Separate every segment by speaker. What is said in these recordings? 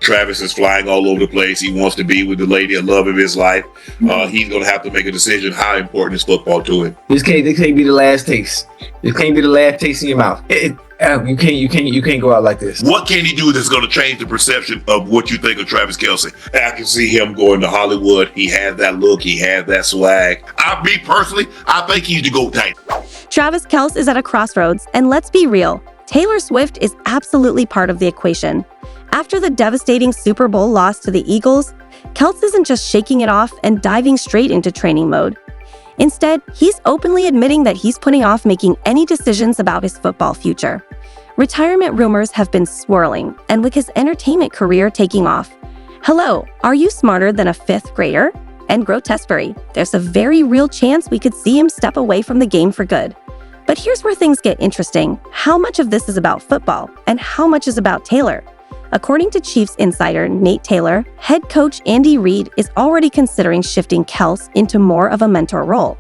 Speaker 1: Travis is flying all over the place. He wants to be with the lady of love of his life. He's going to have to make a decision how important is football to him.
Speaker 2: This can't be the last taste. This can't be the last taste in your mouth. You can't go out like this.
Speaker 1: What can he do that's going to change the perception of what you think of Travis Kelce? I can see him going to Hollywood. He has that look. He has that swag. Me personally, I think he's the GOAT type.
Speaker 3: Travis Kelce is at a crossroads, and let's be real, Taylor Swift is absolutely part of the equation. After the devastating Super Bowl loss to the Eagles, Kelce isn't just shaking it off and diving straight into training mode. Instead, he's openly admitting that he's putting off making any decisions about his football future. Retirement rumors have been swirling, and with his entertainment career taking off. Hello, are you smarter than a fifth grader? And grotesquerie, there's a very real chance we could see him step away from the game for good. But here's where things get interesting. How much of this is about football, and how much is about Taylor? According to Chiefs insider Nate Taylor, head coach Andy Reid is already considering shifting Kelce into more of a mentor role.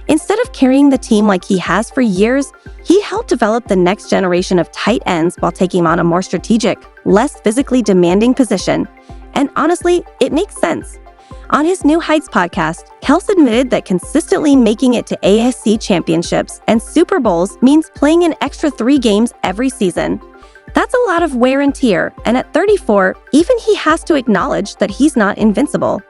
Speaker 3: Instead of carrying the team like he has for years, he helped develop the next generation of tight ends while taking on a more strategic, less physically demanding position. And honestly, it makes sense. On his New Heights podcast, Kelce admitted that consistently making it to AFC championships and Super Bowls means playing an extra 3 games every season. That's a lot of wear and tear, and at 34, even he has to acknowledge that he's not invincible.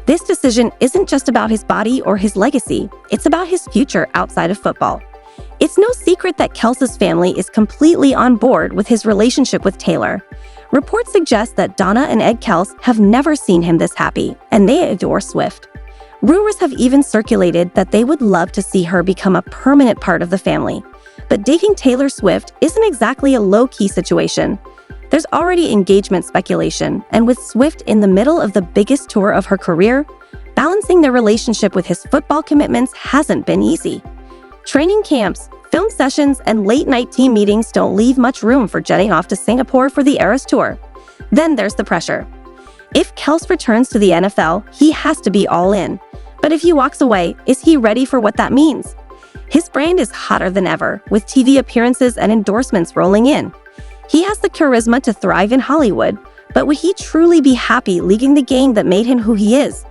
Speaker 3: This decision isn't just about his body or his legacy, it's about his future outside of football. It's no secret that Kelce's family is completely on board with his relationship with Taylor. Reports suggest that Donna and Ed Kelce have never seen him this happy, and they adore Swift. Rumors have even circulated that they would love to see her become a permanent part of the family. But dating Taylor Swift isn't exactly a low-key situation. There's already engagement speculation, and with Swift in the middle of the biggest tour of her career, balancing their relationship with his football commitments hasn't been easy. Training camps, film sessions, and late-night team meetings don't leave much room for jetting off to Singapore for the Eras Tour. Then there's the pressure. If Kelce returns to the NFL, he has to be all in. But if he walks away, is he ready for what that means? His brand is hotter than ever, with TV appearances and endorsements rolling in. He has the charisma to thrive in Hollywood, but would he truly be happy leaving the game that made him who he is?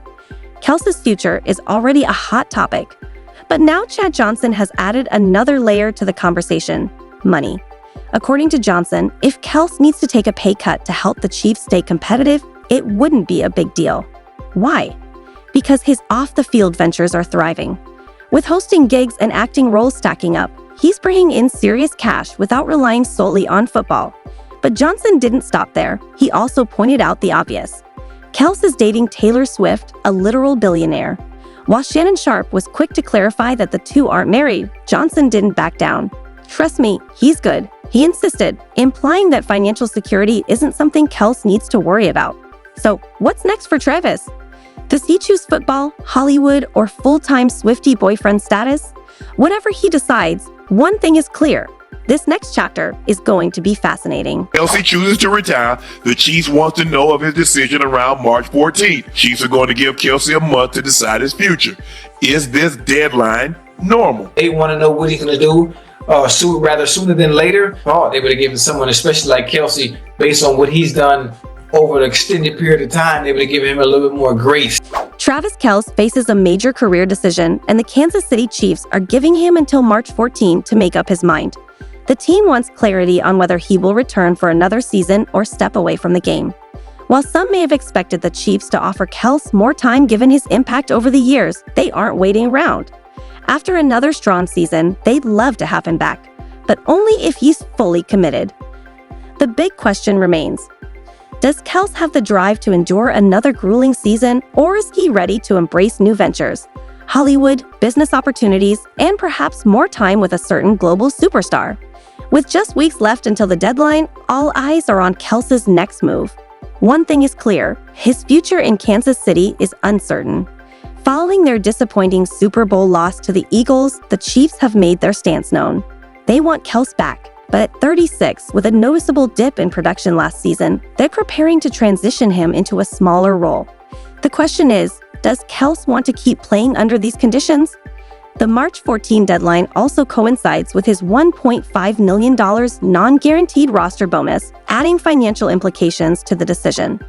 Speaker 3: Kelce's future is already a hot topic, but now Chad Johnson has added another layer to the conversation: money. According to Johnson, if Kelce needs to take a pay cut to help the Chiefs stay competitive, it wouldn't be a big deal. Why? Because his off-the-field ventures are thriving. With hosting gigs and acting roles stacking up, he's bringing in serious cash without relying solely on football. But Johnson didn't stop there. He also pointed out the obvious. Kelce is dating Taylor Swift, a literal billionaire. While Shannon Sharpe was quick to clarify that the two aren't married, Johnson didn't back down. Trust me, he's good. He insisted, implying that financial security isn't something Kelce needs to worry about. So, what's next for Travis? Does he choose football, Hollywood, or full-time Swiftie boyfriend status? Whatever he decides, one thing is clear. This next chapter is going to be fascinating.
Speaker 1: Kelce chooses to retire. The Chiefs want to know of his decision around March 14th. Chiefs are going to give Kelce a month to decide his future. Is this deadline normal?
Speaker 2: They want to know what he's going to do sooner than later. They would have given someone, especially like Kelce, based on what he's done over an extended period of time, they would have given him a little bit more grace.
Speaker 3: Travis Kelce faces a major career decision, and the Kansas City Chiefs are giving him until March 14 to make up his mind. The team wants clarity on whether he will return for another season or step away from the game. While some may have expected the Chiefs to offer Kelce more time given his impact over the years, they aren't waiting around. After another strong season, they'd love to have him back, but only if he's fully committed. The big question remains: does Kelce have the drive to endure another grueling season, or is he ready to embrace new ventures, Hollywood, business opportunities, and perhaps more time with a certain global superstar? With just weeks left until the deadline, all eyes are on Kelce's next move. One thing is clear: his future in Kansas City is uncertain. Following their disappointing Super Bowl loss to the Eagles, the Chiefs have made their stance known. They want Kelce back. But at 36, with a noticeable dip in production last season, they're preparing to transition him into a smaller role. The question is, does Kelce want to keep playing under these conditions? The March 14 deadline also coincides with his $1.5 million non-guaranteed roster bonus, adding financial implications to the decision.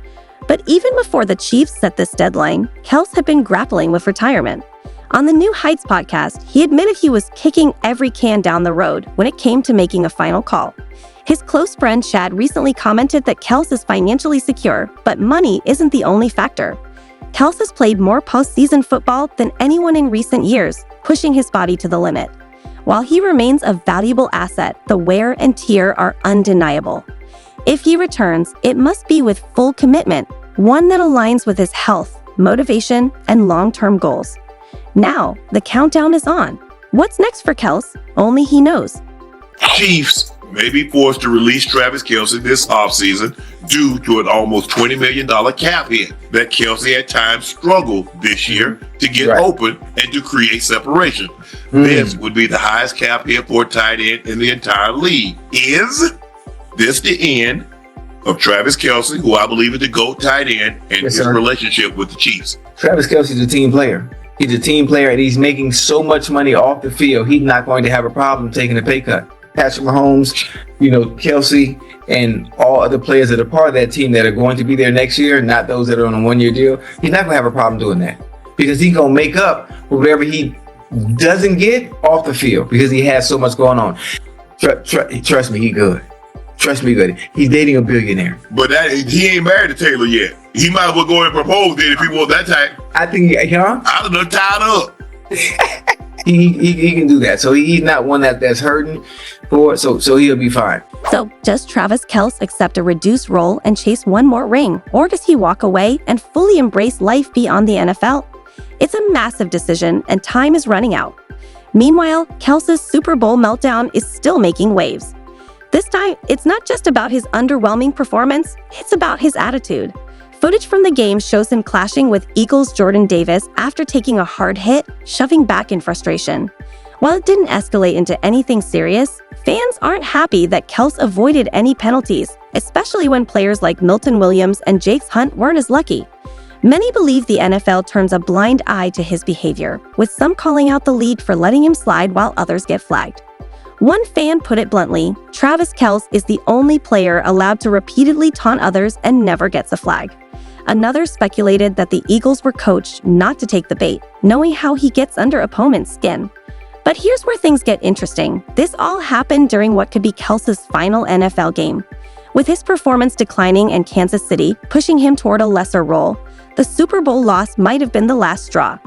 Speaker 3: But even before the Chiefs set this deadline, Kelce had been grappling with retirement. On the New Heights podcast, he admitted he was kicking every can down the road when it came to making a final call. His close friend Shad recently commented that Kelce is financially secure, but money isn't the only factor. Kelce has played more postseason football than anyone in recent years, pushing his body to the limit. While he remains a valuable asset, the wear and tear are undeniable. If he returns, it must be with full commitment, one that aligns with his health, motivation, and long-term goals. Now, the countdown is on. What's next for Kelce? Only he knows.
Speaker 1: Chiefs may be forced to release Travis Kelce this offseason due to an almost $20 million cap hit that Kelce at times struggled this year to get open and to create separation. This would be the highest cap hit for a tight end in the entire league. Is this the end of Travis Kelce, who I believe is the GOAT tight end, and his relationship with the Chiefs?
Speaker 2: Travis Kelce's a team player. He's a team player, and he's making so much money off the field. He's not going to have a problem taking a pay cut. Patrick Mahomes, Kelce, and all other players that are part of that team that are going to be there next year, not those that are on a one-year deal, he's not going to have a problem doing that because he's going to make up for whatever he doesn't get off the field because he has so much going on. Trust me, he good. Trust me, good. He's dating a billionaire.
Speaker 1: But he ain't married to Taylor yet. He might as well go and propose then if he wants that type.
Speaker 2: I think,
Speaker 1: I'd have done tied up.
Speaker 2: He can do that. So he's not one that's hurting for it. So he'll be fine.
Speaker 3: So does Travis Kelce accept a reduced role and chase one more ring? Or does he walk away and fully embrace life beyond the NFL? It's a massive decision and time is running out. Meanwhile, Kelce's Super Bowl meltdown is still making waves. This time, it's not just about his underwhelming performance, it's about his attitude. Footage from the game shows him clashing with Eagles' Jordan Davis after taking a hard hit, shoving back in frustration. While it didn't escalate into anything serious, fans aren't happy that Kelce avoided any penalties, especially when players like Milton Williams and Jake's Hunt weren't as lucky. Many believe the NFL turns a blind eye to his behavior, with some calling out the league for letting him slide while others get flagged. One fan put it bluntly, Travis Kelce is the only player allowed to repeatedly taunt others and never gets a flag. Another speculated that the Eagles were coached not to take the bait, knowing how he gets under opponents' skin. But here's where things get interesting. This all happened during what could be Kelce's final NFL game. With his performance declining and Kansas City pushing him toward a lesser role, the Super Bowl loss might have been the last straw.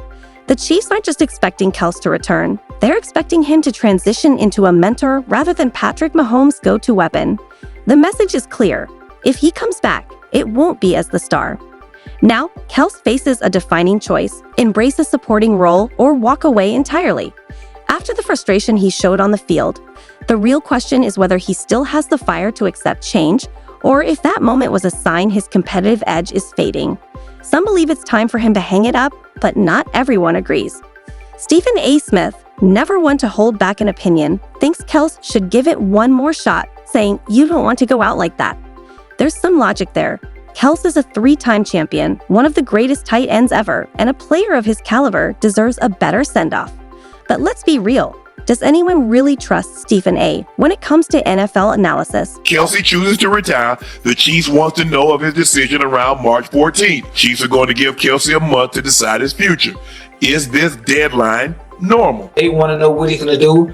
Speaker 3: The Chiefs aren't just expecting Kelce to return, they're expecting him to transition into a mentor rather than Patrick Mahomes' go-to weapon. The message is clear. If he comes back, it won't be as the star. Now, Kelce faces a defining choice: embrace a supporting role or walk away entirely. After the frustration he showed on the field, the real question is whether he still has the fire to accept change, or if that moment was a sign his competitive edge is fading. Some believe it's time for him to hang it up, but not everyone agrees. Stephen A. Smith, never one to hold back an opinion, thinks Kelce should give it one more shot, saying, "You don't want to go out like that." There's some logic there. Kelce is a three-time champion, one of the greatest tight ends ever, and a player of his caliber deserves a better send-off. But let's be real. Does anyone really trust Stephen A. when it comes to NFL analysis?
Speaker 1: Kelce chooses to retire. The Chiefs want to know of his decision around March 14th. Chiefs are going to give Kelce a month to decide his future. Is this deadline normal?
Speaker 2: They want to know what he's going to do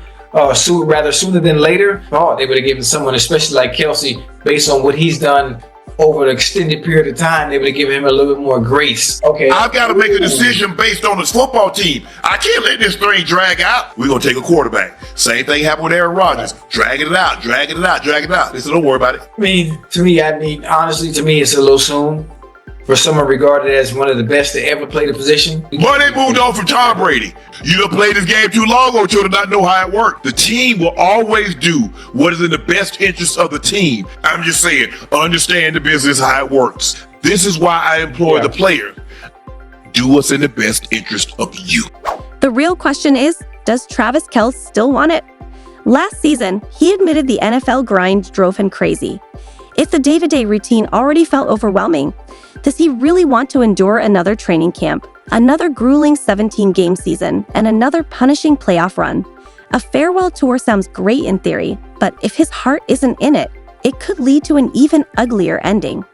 Speaker 2: sooner than later. They would have given someone, especially like Kelce, based on what he's done over an extended period of time, they would have given him a little bit more grace. Okay.
Speaker 1: I've got to make a decision based on this football team. I can't let this thing drag out. We're going to take a quarterback. Same thing happened with Aaron Rodgers. Dragging it out. They said, don't worry about it.
Speaker 2: Honestly, to me, it's a little soon for someone regarded as one of the best to ever play the position.
Speaker 1: But they moved on from Tom Brady. You done played this game too long or to not know how it worked. The team will always do what is in the best interest of the team. I'm just saying, understand the business, how it works. This is why I implore the players. Do what's in the best interest of you.
Speaker 3: The real question is, does Travis Kelce still want it? Last season, he admitted the NFL grind drove him crazy. If the day-to-day routine already felt overwhelming, does he really want to endure another training camp, Another grueling 17-game season and another punishing playoff run. A farewell tour sounds great in theory, but if his heart isn't in it, it could lead to an even uglier ending.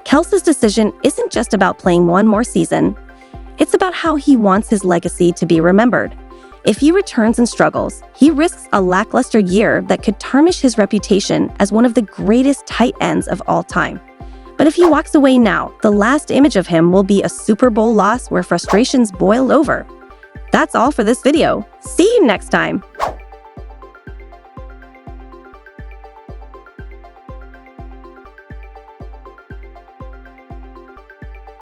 Speaker 3: Kelce's decision isn't just about playing one more season. It's about how he wants his legacy to be remembered. If he returns and struggles, he risks a lackluster year that could tarnish his reputation as one of the greatest tight ends of all time. But if he walks away now, the last image of him will be a Super Bowl loss where frustrations boil over. That's all for this video. See you next time.